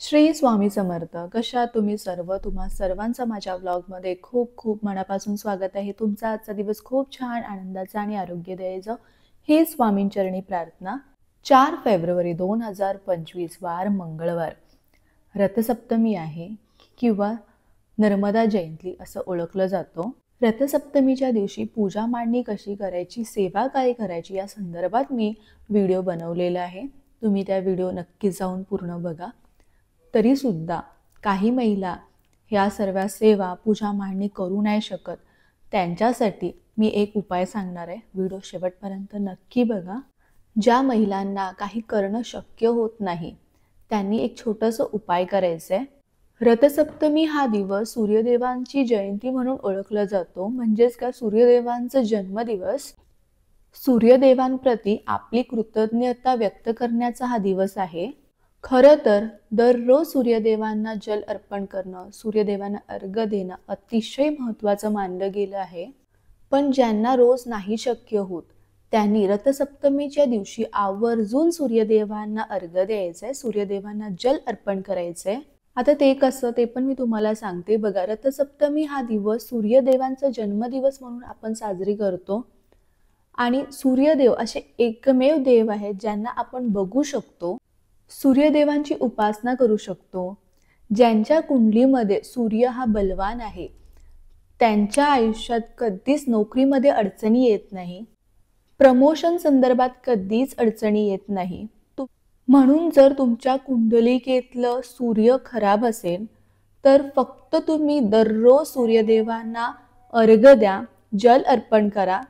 श्री स्वामी समर्थ. कशा तुम्ही सर्व? तुम्हा सर्वांचं माझ्या व्लॉगमध्ये खूप खूप मनापासून स्वागत आहे. तुमचा आजचा दिवस खूप छान आनंदाचा आणि आरोग्यदायी जाओ ही स्वामींचरणी प्रार्थना. 4 फेब्रुवारी 2025 वार मंगळवार, रथसप्तमी आहे किंवा नर्मदा जयंती असं ओळखलं जातं. रथसप्तमीच्या दिवशी पूजा मांडणी कशी करायची, सेवा काय करायची या संदर्भात मी व्हिडिओ बनवलेला आहे. तुम्ही त्या व्हिडिओ नक्की जाऊन पूर्ण बघा. तरीसुद्धा काही महिला ह्या सर्व सेवा पूजा मांडणी करू नाही शकत, त्यांच्यासाठी मी एक उपाय सांगणार आहे. व्हिडिओ शेवटपर्यंत नक्की बघा. ज्या महिलांना काही करणं शक्य होत नाही त्यांनी एक छोटंसं उपाय करायचं आहे. रथसप्तमी हा दिवस सूर्यदेवांची जयंती म्हणून ओळखला जातो. म्हणजेच का सूर्यदेवांचा जन्मदिवस. सूर्यदेवांप्रती आपली कृतज्ञता व्यक्त करण्याचा हा दिवस आहे. खरं तर दररोज सूर्यदेवांना जल अर्पण करणं, सूर्यदेवांना अर्घ्य देणं अतिशय महत्त्वाचं मानलं गेलं आहे. पण ज्यांना रोज नाही शक्य होत त्यांनी रथसप्तमीच्या दिवशी आवर्जून सूर्यदेवांना अर्घ्य द्यायचंय, सूर्यदेवांना जल अर्पण करायचंय. आता ते कसं ते पण मी तुम्हाला सांगते. बघा, रथसप्तमी हा दिवस सूर्यदेवांचा जन्मदिवस म्हणून आपण साजरी करतो. आणि सूर्यदेव असे एकमेव देव आहेत ज्यांना आपण बघू शकतो, सूर्यदेवांची उपासना करू शकतो. ज्यांच्या कुंडलीमध्ये सूर्य हा बलवान आहे त्यांच्या आयुष्यात कधीच नोकरीमध्ये अडचणी येत नाही, प्रमोशन संदर्भात कधीच अडचणी येत नाही. म्हणून जर तुमच्या कुंडलिकेतलं सूर्य खराब असेल तर फक्त तुम्ही दररोज सूर्यदेवांना अर्घ्य द्या, जल अर्पण करा.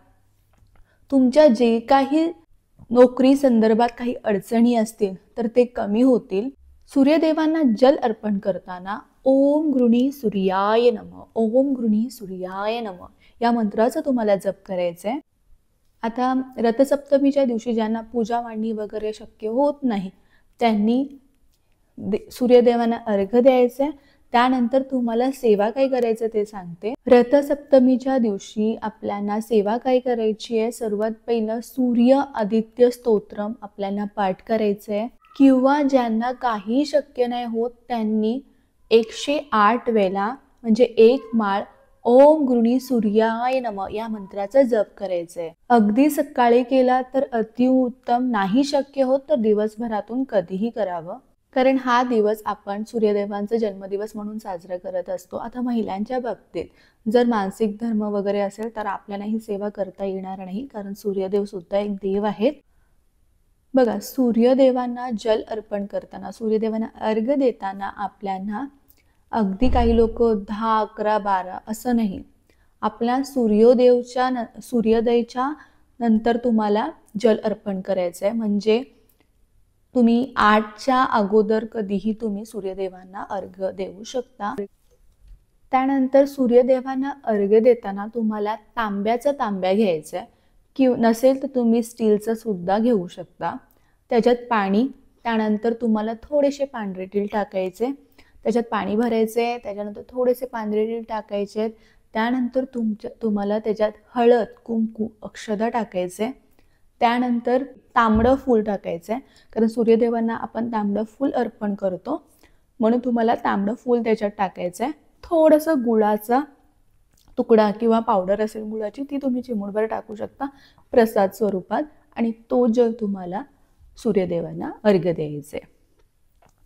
तुमच्या जे काही नोकरी संदर्भात काही अडचणी असतील तर ते कमी होतील. सूर्यदेवांना जल अर्पण करताना ओम गृणी सूर्याय नमः, ओम गृणी सूर्याय नमः या मंत्राचा तुम्हाला जप करायचा आहे. आता रथसप्तमीच्या दिवशी ज्यांना पूजा मांडणी वगैरे शक्य होत नाही त्यांनी सूर्यदेवांना अर्घ्य द्यायचं आहे. त्यानंतर तुम्हाला सेवा काय करायचं ते सांगते. रथसप्तमीच्या दिवशी आपल्याला सेवा काय करायची आहे. सर्वात पहिलं सूर्य आदित्य स्तोत्रम आपल्याला पाठ करायचं आहे. किंवा ज्यांना काही शक्य नाही होत त्यांनी 108 वेळा म्हणजे एक माळ ओम गृणी सूर्याय नमः या मंत्राचा जप करायचा आहे. अगदी सकाळी केला तर अतिउत्तम, नाही शक्य होत तर दिवसभरातून कधीही करावं. कारण हा दिवस आपण सूर्यदेवांचा जन्मदिवस म्हणून साजरा करत असतो. आता महिलांच्या बाबतीत जर मानसिक धर्म वगैरे असेल तर आपल्याला ही सेवा करता येणार नाही, कारण सूर्यदेव सुद्धा एक देव आहेत. बघा, सूर्यदेवांना जल अर्पण करताना, सूर्यदेवांना अर्घ्य देताना आपल्याला अगदी काही लोक 10, 11, 12 असं नाही, आपल्या सूर्योदयाच्या नंतर तुम्हाला जल अर्पण करायचं आहे. म्हणजे तुम्ही 8च्या अगोदर कधीही तुम्ही सूर्यदेवांना अर्घ्य देऊ शकता. त्यानंतर सूर्यदेवांना अर्घ्य देताना तुम्हाला तांब्याचा तांब्या घ्यायचा आहे, किंवा नसेल तर तुम्ही स्टीलचा सुद्धा घेऊ शकता. त्याच्यात पाणी, त्यानंतर तुम्हाला थोडेसे पांढरे तीळ टाकायचे, त्याच्यात पाणी भरायचे, त्याच्यानंतर थोडेसे पांढरे तीळ टाकायचे, त्यानंतर तुम्हाला त्याच्यात हळद, कुंकू, अक्षता टाकायचे, त्यानंतर तांबडं फूल टाकायचं आहे. कारण सूर्यदेवांना आपण तांबडं फूल अर्पण करतो म्हणून तुम्हाला तांबडं फूल त्याच्यात टाकायचं आहे. थोडंसं गुळाचा तुकडा किंवा पावडर असेल गुळाची ती तुम्ही चिमूटभर टाकू शकता प्रसाद स्वरूपात. आणि तो जल तुम्हाला सूर्यदेवांना अर्घ्य द्यायचे.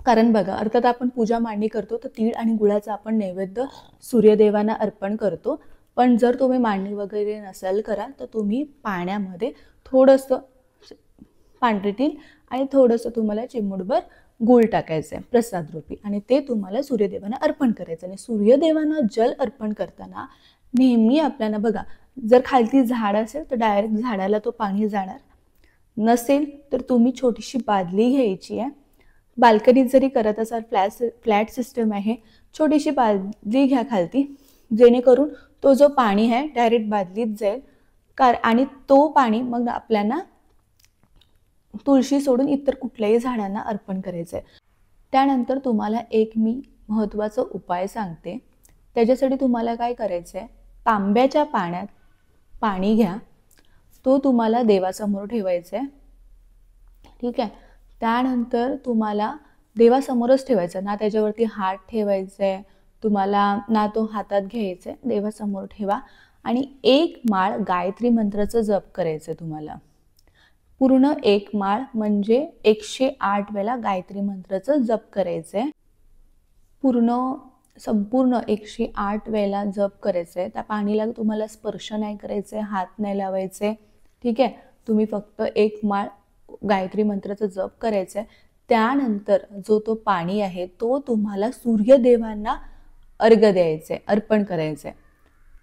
कारण बघा, अर्थात आपण पूजा मांडणी करतो तर तीळ आणि गुळाचा आपण नैवेद्य सूर्यदेवांना अर्पण करतो. पण जर तुम्ही मांडणी वगैरे नसेल करा तर तुम्ही पाण्यामध्ये थोडंसं पांढरे तीळ आणि थोडंसं तुम्हाला चिमूटभर गूळ टाकायचं आहे प्रसाद रूपी, आणि ते तुम्हाला सूर्यदेवांना अर्पण करायचं. आणि सूर्यदेवांना जल अर्पण करताना नेहमी आपल्याला बघा, जर खालती झाड असेल तर डायरेक्ट झाडाला तो पाणी जाणार, नसेल तर तुम्ही छोटीशी बादली घ्यायची आहे. बाल्कनीत जरी करत असाल, फ्लॅट सिस्टम आहे, छोटीशी बादली घ्या खालती, जेणेकरून तो जो पाणी आहे डायरेक्ट बादलीत जाईल. आणि तो पाणी मग आपल्याला तुळशी सोडून इतर कुठल्याही झाडांना अर्पण करायचं आहे. त्यानंतर तुम्हाला एक मी महत्त्वाचा उपाय सांगते. त्याच्यासाठी तुम्हाला काय करायचं आहे, तांब्याच्या पाण्यात पाणी घ्या, तो तुम्हाला देवासमोर ठेवायचा आहे. ठीक आहे. त्यानंतर तुम्हाला देवासमोरच ठेवायचा, ना त्याच्यावरती हात ठेवायचे तुम्हाला, ना तो हातात घ्यायचा, देवासमोर ठेवा आणि 1 माळ गायत्री मंत्राचं जप करायचं तुम्हाला. पूर्ण 1 माळ म्हणजे 108 वेळा गायत्री मंत्राचं जप करायचंय. संपूर्ण 108 वेळेला जप करायचंय. त्या पाणीला तुम्हाला स्पर्श नाही करायचे, हात नाही लावायचे, ठीक आहे. तुम्ही फक्त 1 माळ गायत्री मंत्राचं जप करायचंय. त्यानंतर जो तो पाणी आहे तो तुम्हाला सूर्यदेवांना अर्घ्य द्यायचंय, अर्पण करायचंय.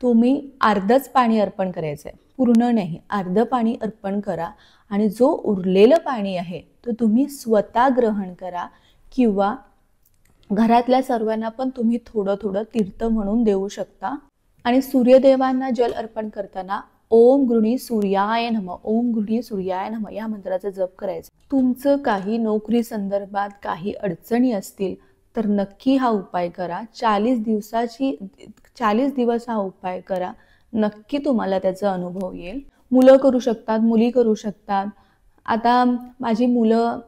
तुम्ही अर्धच पाणी अर्पण करायचंय, पूर्ण नाही, अर्ध पाणी अर्पण करा आणि जो उरलेलं पाणी आहे तो तुम्ही स्वतः ग्रहण करा किंवा घरातल्या सर्वांना पण तुम्ही थोडं थोडं तीर्थ म्हणून देऊ शकता. आणि सूर्यदेवांना जल अर्पण करताना ओम गृणी सूर्याय नमः, ओम गृणी सूर्याय नमः या मंत्राचा जप करायचा. तुमचं काही नोकरी संदर्भात काही अडचणी असतील तर नक्की हा उपाय करा. 40 दिवस हा उपाय करा, नक्की तुम्हाला त्याचा अनुभव येईल. मुलं करू शकतात, मुली करू शकतात. आता माझी मुलं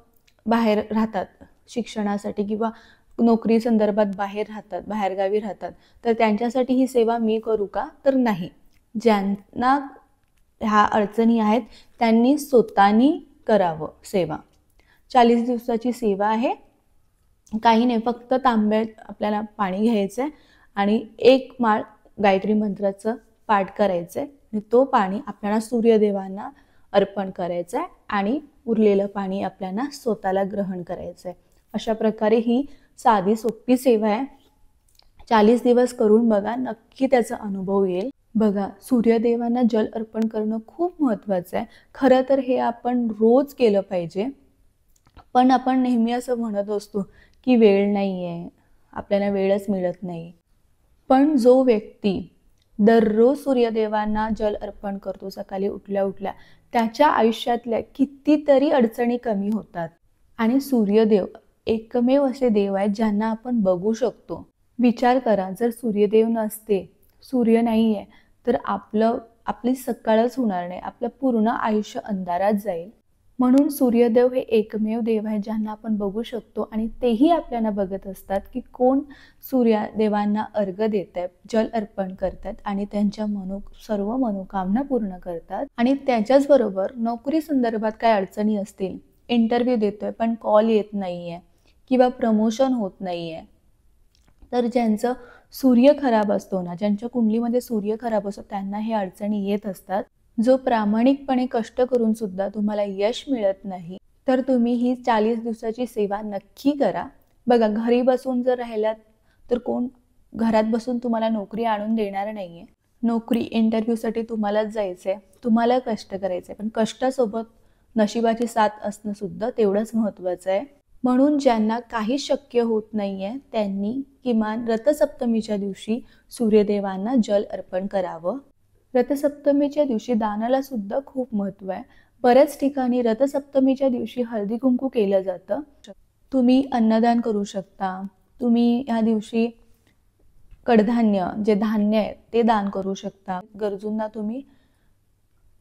बाहेर राहतात शिक्षणासाठी किंवा नोकरी संदर्भात बाहेर राहतात, बाहेरगावी राहतात, तर त्यांच्यासाठी ही सेवा मी करू का? तर नाही. ज्यांना ह्या अडचणी आहेत त्यांनी स्वतःनी करावं सेवा. 40 दिवसाची सेवा आहे, काही नाही, फक्त तांब्यात आपल्याला पाणी घ्यायचंय आणि 1 माळ गायत्री मंत्राचं पाठ करायचंय आणि तो पाणी आपल्याला सूर्यदेवांना अर्पण करायचंय आणि उरलेलं पाणी आपल्याला स्वतःला ग्रहण करायचंय. अशा प्रकारे ही साधी सोपी सेवा आहे. 40 दिवस करून बघा, नक्की त्याचा अनुभव येईल. बघा, सूर्यदेवांना जल अर्पण करणं खूप महत्त्वाचं आहे. खरं तर हे आपण रोज केलं पाहिजे, पण आपण नेहमी असं म्हणत असतो की वेळ नाही आहे, आपल्याला वेळच मिळत नाही. पण जो व्यक्ती दररोज सूर्यदेवांना जल अर्पण करतो सकाळी उठल्या उठल्या, त्याच्या आयुष्यातल्या कितीतरी अडचणी कमी होतात. आणि सूर्यदेव एकमेव असे देव आहेत ज्यांना आपण बघू शकतो. विचार करा, जर सूर्यदेव नसते, सूर्य नाही आहे, तर आपली सकाळच होणार नाही, आपलं पूर्ण आयुष्य अंधारात जाईल. म्हणून सूर्यदेव हे एकमेव देव आहे ज्यांना आपण बघू शकतो आणि तेही आपल्याला बघत असतात की कोण सूर्यदेवांना अर्घ्य देत आहेत, जल अर्पण करतात आणि त्यांच्या सर्व मनोकामना पूर्ण करतात. आणि त्याच्याचबरोबर नोकरी संदर्भात काय अडचणी असतील, इंटरव्ह्यू देतोय पण कॉल येत नाहीये किंवा प्रमोशन होत नाहीये, तर ज्यांचं सूर्य खराब असतो ना, ज्यांच्या कुंडलीमध्ये सूर्य खराब असतो त्यांना हे अडचणी येत असतात. जो प्रामाणिकपणे कष्ट करून सुद्धा तुम्हाला यश मिळत नाही, तर तुम्ही ही 40 दिवसाची सेवा नक्की करा. बघा, घरी बसून जर राहिलात तर कोण घरात बसून तुम्हाला नोकरी आणून देणार नाहीये. नोकरी इंटरव्ह्यूसाठी तुम्हालाच जायचंय, तुम्हाला कष्ट करायचंय, पण कष्टासोबत नशिबाची साथ असणं सुद्धा तेवढंच महत्त्वाचं आहे. म्हणून ज्यांना काही शक्य होत नाहीये त्यांनी किमान रथसप्तमीच्या दिवशी सूर्यदेवांना जल अर्पण करावं. रथसप्तमीच्या दिवशी दानाला सुद्धा खूप महत्त्व आहे. बऱ्याच ठिकाणी रथसप्तमीच्या दिवशी हळदी कुंकू केलं जातं. तुम्ही अन्नदान करू शकता. तुम्ही ह्या दिवशी कडधान्य, जे धान्य आहे ते दान करू शकता.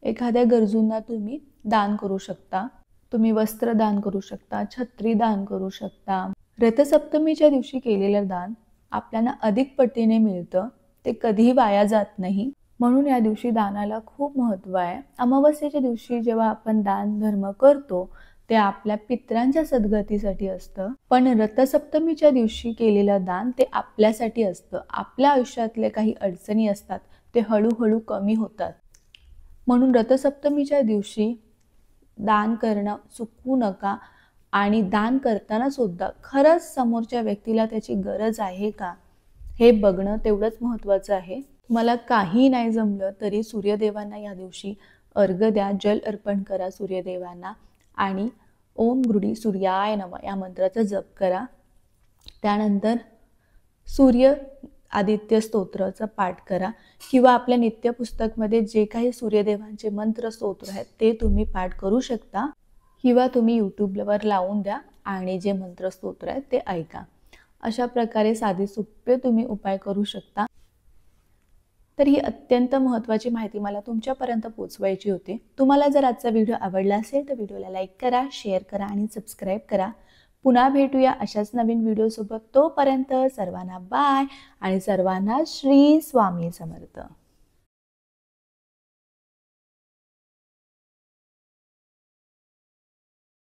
एखाद्या गरजूंना तुम्ही दान करू शकता. तुम्ही वस्त्र दान करू शकता, छत्री दान करू शकता. रथसप्तमीच्या दिवशी केलेलं दान आपल्याला अधिक पटीने मिळतं, ते कधीही वाया जात नाही. म्हणून या दिवशी दानाला खूप महत्त्व आहे. अमावस्येच्या दिवशी जेव्हा आपण दान धर्म करतो ते आपल्या पितरांच्या सद्गतीसाठी असतं, पण रथसप्तमीच्या दिवशी केलेलं दान ते आपल्यासाठी असतं. आपल्या आयुष्यातले काही अडचणी असतात ते हळूहळू कमी होतात. म्हणून रथसप्तमीच्या दिवशी दान करणं चुकवू नका. आणि दान करताना सुद्धा खरंच समोरच्या व्यक्तीला त्याची गरज आहे का हे बघणं तेवढंच महत्त्वाचं आहे. मला काही नाही जमलं तरी सूर्यदेवांना या दिवशी अर्घ्य द्या, जल अर्पण करा सूर्यदेवांना आणि ओम गृणी सूर्याय नमः या मंत्राचा जप करा. त्यानंतर सूर्य आदित्य स्तोत्राचा पाठ करा किंवा आपल्या नित्य पुस्तकमध्ये जे काही सूर्यदेवांचे मंत्र स्तोत्र आहेत ते तुम्ही पाठ करू शकता किंवा तुम्ही यूट्यूबवर लावून द्या आणि जे मंत्र स्तोत्र आहेत ते ऐका. अशा प्रकारे साधे सोपे तुम्ही उपाय करू शकता. तर ही अत्यंत महत्त्वाची माहिती मला तुमच्यापर्यंत पोहोचवायची होती. तुम्हाला जर आजचा व्हिडिओ आवडला असेल तर व्हिडिओला लाईक करा, शेअर करा आणि सबस्क्राईब करा. पुन्हा भेटूया अशाच नवीन व्हिडिओसोबत. तोपर्यंत सर्वांना बाय आणि सर्वांना श्री स्वामी समर्थ.